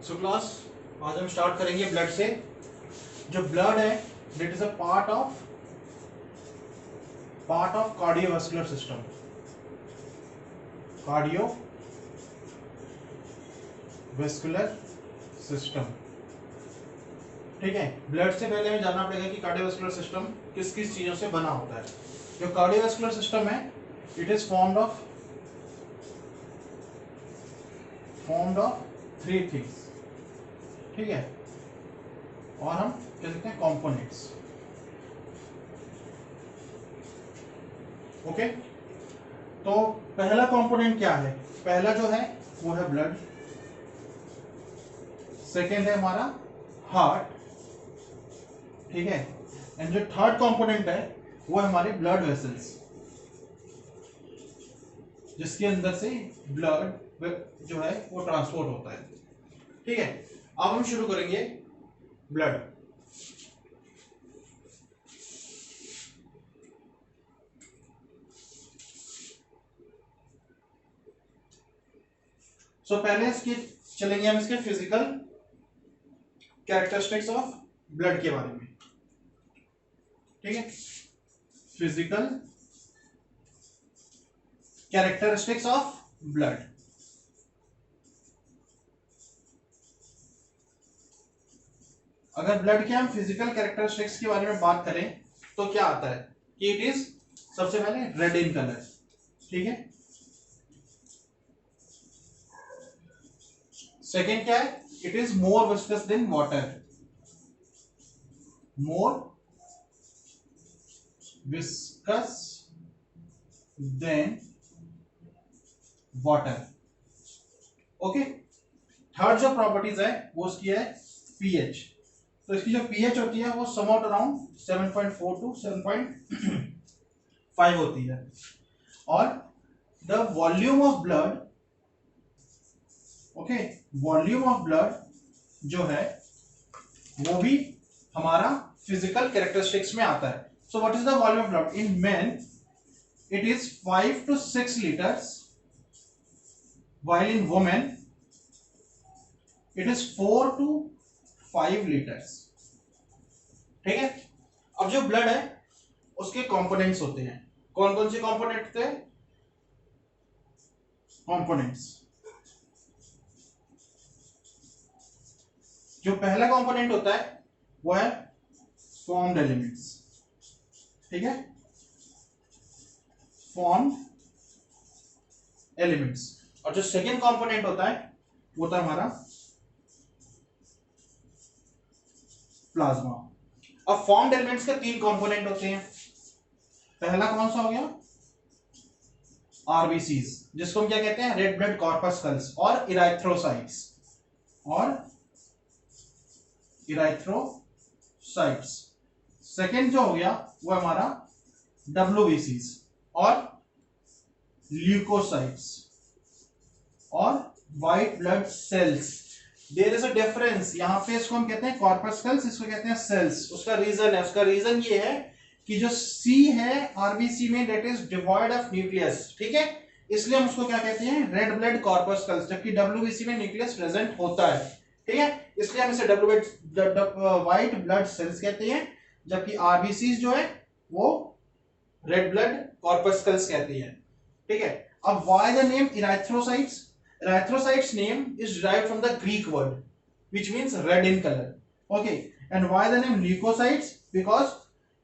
So class आज हम start करेंगे ब्लड से। जो ब्लड है that is a part of cardiovascular system. Cardiovascular system, ठीक है। ब्लड से पहले हमें जानना पड़ेगा कि कार्डियोवास्कुलर सिस्टम किस किस चीजों से बना होता है। जो कार्डियोवास्कुलर सिस्टम है it is formed of three things, ठीक है। और हम कह सकते हैं कंपोनेंट्स। ओके, तो पहला कंपोनेंट क्या है? पहला जो है वो है ब्लड, सेकेंड है हमारा हार्ट, ठीक है। एंड जो थर्ड कंपोनेंट है वो है हमारे ब्लड वेसल्स, जिसके अंदर से ब्लड जो है वो ट्रांसपोर्ट होता है, ठीक है। अब हम शुरू करेंगे ब्लड। पहले इसके चलेंगे हम इसके फिजिकल कैरेक्टरिस्टिक्स ऑफ ब्लड के बारे में, ठीक है। Physical characteristics of blood. अगर ब्लड के हम फिजिकल कैरेक्टरिस्टिक्स के बारे में बात करें तो क्या आता है कि इट इज सबसे पहले रेड इन कलर, ठीक है। सेकेंड क्या है? It is more viscous than water, more viscous than water, okay. Third जो प्रॉपर्टीज है वो उसकी है पीएच। तो इसकी जो पीएच होती है वो समवॉट अराउंड 7.4 टू 7.5 होती है। और the volume of blood, okay, volume of blood जो है वो भी हमारा फिजिकल कैरेक्टरिस्टिक्स में आता है। So what is the volume of blood in main? It is 5 to 6 liters, while in women it is 4 to 5 liters, ठीक है। अब जो ब्लड है उसके कंपोनेंट्स होते हैं। कौन कौन से कंपोनेंट होते हैं? कंपोनेंट्स, जो पहला कंपोनेंट होता है वो है फॉर्म्ड एलिमेंट्स, ठीक है। Formed elements. और जो सेकेंड कंपोनेंट होता है वो होता है हमारा प्लाज्मा। अब फॉर्म्ड एलिमेंट्स के तीन कंपोनेंट होते हैं। पहला कौन सा हो गया? आरबीसीज, जिसको हम क्या कहते हैं? रेड ब्लड कॉर्पस्कल्स और इराइथ्रोसाइट्स, सेकेंड जो हो गया वो हमारा डब्ल्यूबीसीज और ल्यूकोसाइट्स और white blood cells. There is a difference, यहां पे इसको हम कहते हैं कॉर्पस्कल्स, इसको कहते हैं सेल्स। उसका रीजन ये है कि जो सी है आरबीसी में that is devoid of nucleus, ठीक है। इसलिए हम उसको क्या कहते हैं? रेड ब्लड कॉर्पस्कल्स, जबकि डब्ल्यूबीसी में न्यूक्लियस प्रेजेंट होता है, ठीक है। इसलिए हम इसे व्हाइट ब्लड सेल्स कहते हैं, जबकि आरबीसी जो है वो रेड ब्लड कॉर्पस्कल्स कहती है, ठीक है। अब why the name erythrocytes? Erythrocytes name is derived from the Greek word which means red in color, okay. And why the name leukocytes? Because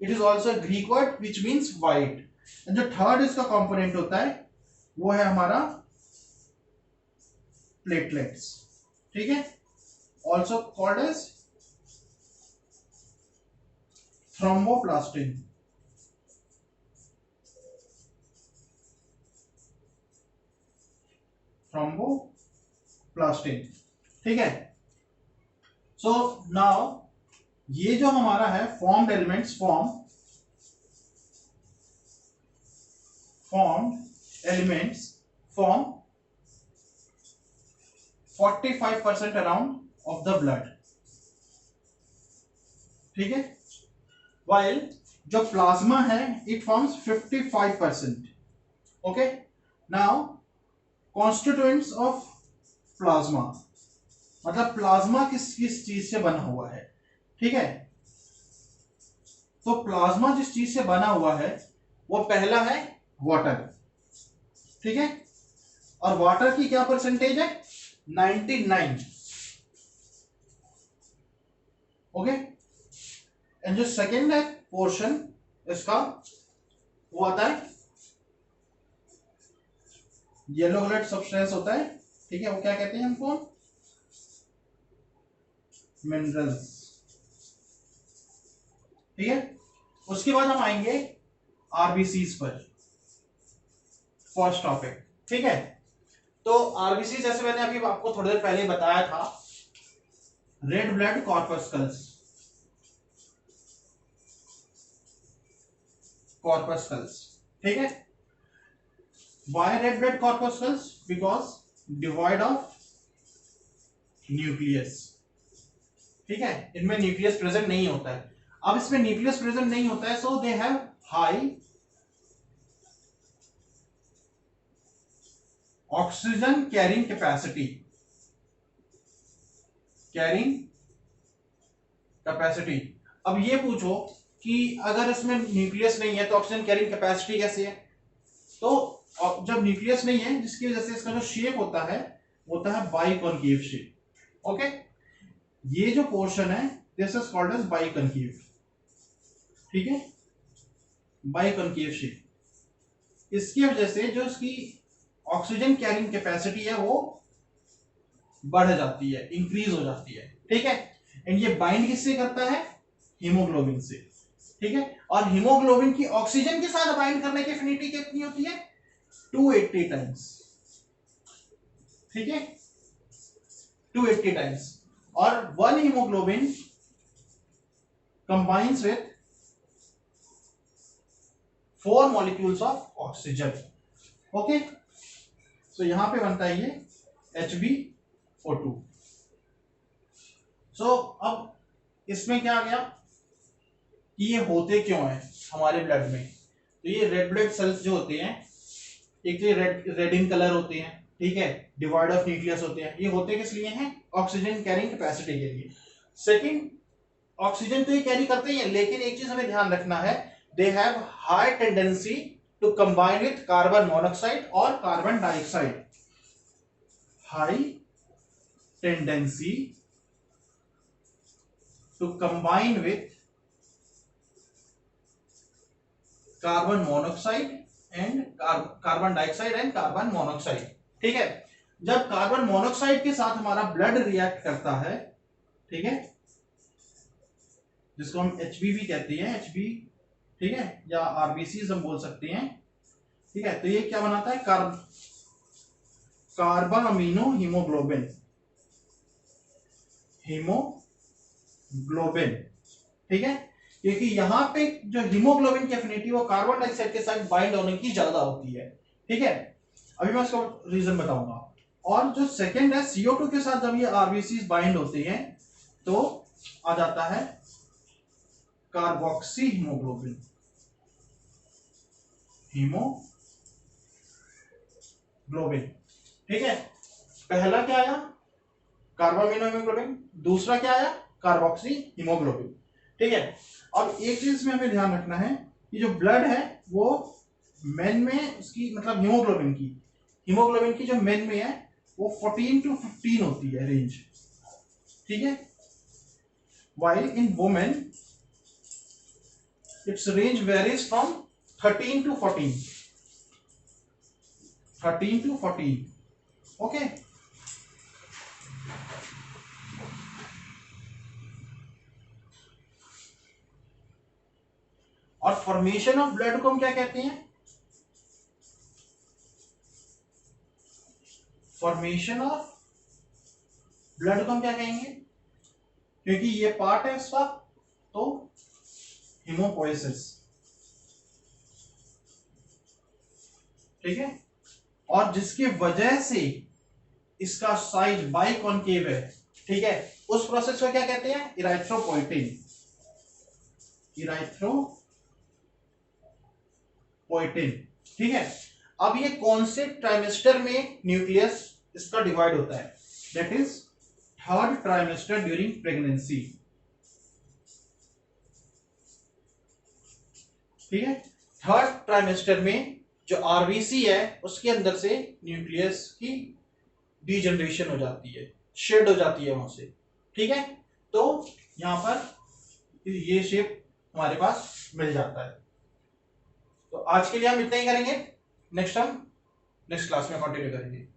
it is also a Greek word which means white. And जो third इसका component होता है वो है हमारा platelets, ठीक है, also called as thromboplastin. Thromboplastin, ठीक है। सो नाउ ये जो हमारा है formed elements, form 45% around of the blood, ठीक है। वाइल जो प्लाज्मा है it forms 55%, okay. Now constituents of plasma, मतलब प्लाज्मा किस किस चीज से बना हुआ है, ठीक है। तो प्लाज्मा जिस चीज से बना हुआ है वो पहला है वाटर, ठीक है। और वाटर की क्या परसेंटेज है, 99, ओके। एंड जो सेकेंड है पोर्शन इसका, वो आता है येलो कलर्ड सब्सटेंस होता है, ठीक है। वो क्या कहते हैं हमको, मिनरल्स, ठीक है। उसके बाद हम आएंगे आरबीसीज पर, फर्स्ट टॉपिक, ठीक है। तो आरबीसी जैसे मैंने अभी आपको थोड़ी देर पहले बताया था, रेड ब्लड कॉर्पस्कल्स, कॉर्पस्कल्स, ठीक है। Why red blood corpuscles, because devoid of nucleus, ठीक है। इनमें न्यूक्लियस प्रेजेंट नहीं होता है। अब इसमें न्यूक्लियस प्रेजेंट नहीं होता है, so they have high oxygen carrying capacity, carrying capacity. अब ये पूछो कि अगर इसमें न्यूक्लियस नहीं है तो ऑक्सीजन कैरिंग कैपेसिटी कैसे है। तो जब न्यूक्लियस नहीं है, जिसकी वजह से इसका जो शेप होता है बाइकॉन्केव शेप, ओके। ये जो पोर्शन है दिस इज कॉल्ड एज बाइकॉन्केव, ठीक है, बाइकॉन्केव शेप। इसकी वजह से जो इसकी ऑक्सीजन कैरिंग कैपेसिटी है वो बढ़ जाती है, इंक्रीज हो जाती है, ठीक है। एंड ये बाइंड किससे करता है, हीमोग्लोबिन से, ठीक है। और हीमोग्लोबिन की ऑक्सीजन के साथ बाइंड करने की एफिनिटी कितनी होती है, 280 टाइम्स, ठीक है, 280 टाइम्स। और one haemoglobin combines with 4 molecules of oxygen, okay. So यहां पे बनता है ये HbO2। सो अब इसमें क्या आ गया कि ये होते क्यों है हमारे ब्लड में। तो ये रेड ब्लड सेल्स जो होते हैं, एक तो रेड इन कलर होते हैं, ठीक है, डिवाइड ऑफ न्यूक्लियस होते हैं। ये होते किस लिए हैं, ऑक्सीजन कैरिंग कैपेसिटी के लिए। सेकंड, ऑक्सीजन तो ये कैरी करते ही है, लेकिन एक चीज हमें ध्यान रखना है, they have high tendency to combine with carbon monoxide और carbon dioxide, high tendency to combine with carbon monoxide and carbon dioxide and carbon monoxide, ठीक है। जब कार्बन मोनोऑक्साइड के साथ हमारा ब्लड रिएक्ट करता है, ठीक है, जिसको हम HB भी कहते हैं, HB, ठीक है, या आरबीसी हम बोल सकते हैं, ठीक है। तो ये क्या बनाता है, कार्बन अमीनो हीमोग्लोबिन, हीमोग्लोबिन, ठीक है। क्योंकि यहां पे जो हीमोग्लोबिन की एफिनिटी वो कार्बन डाइऑक्साइड के साथ बाइंड होने की ज्यादा होती है, ठीक है। अभी मैं इसका रीजन बताऊंगा। और जो सेकंड है, CO2 के साथ जब ये आरबीसी बाइंड होते हैं तो आ जाता है कार्बोक्सी हीमोग्लोबिन, हीमोग्लोबिन, ठीक है। पहला क्या आया, कार्बामिनो हीमोग्लोबिन, दूसरा क्या आया, कार्बोक्सी हीमोग्लोबिन, ठीक है। अब एक चीज में हमें ध्यान रखना है कि जो ब्लड है वो मेन में उसकी मतलब हीमोग्लोबिन की जो मेन में है वो 14 to 15 होती है रेंज, ठीक है। while in women its range varies from 13 to 14, 13 to 14, okay। और फॉर्मेशन ऑफ ब्लड को हम क्या कहते हैं, फॉर्मेशन ऑफ ब्लड को हम क्या कहेंगे, क्योंकि ये पार्ट है इसका, तो हीमोपोएसिस, ठीक है। और जिसकी वजह से इसका साइज बाइकॉन्केव है, ठीक है, उस प्रोसेस को क्या कहते हैं, इराइथ्रोपोइटिन, इराइथ्रोपोइटिन, ठीक है। अब ये कौन से ट्राइमेस्टर में न्यूक्लियस इसका डिवाइड होता है, that is third trimester during pregnancy. ठीक है, थर्ड ट्राइमेस्टर में जो आरबीसी है उसके अंदर से न्यूक्लियस की डीजनरेशन हो जाती है, शेड हो जाती है वहां से। ठीक है, तो यहां पर ये शेप हमारे पास मिल जाता है। तो आज के लिए हम इतना ही करेंगे, नेक्स्ट क्लास में कंटिन्यू करेंगे।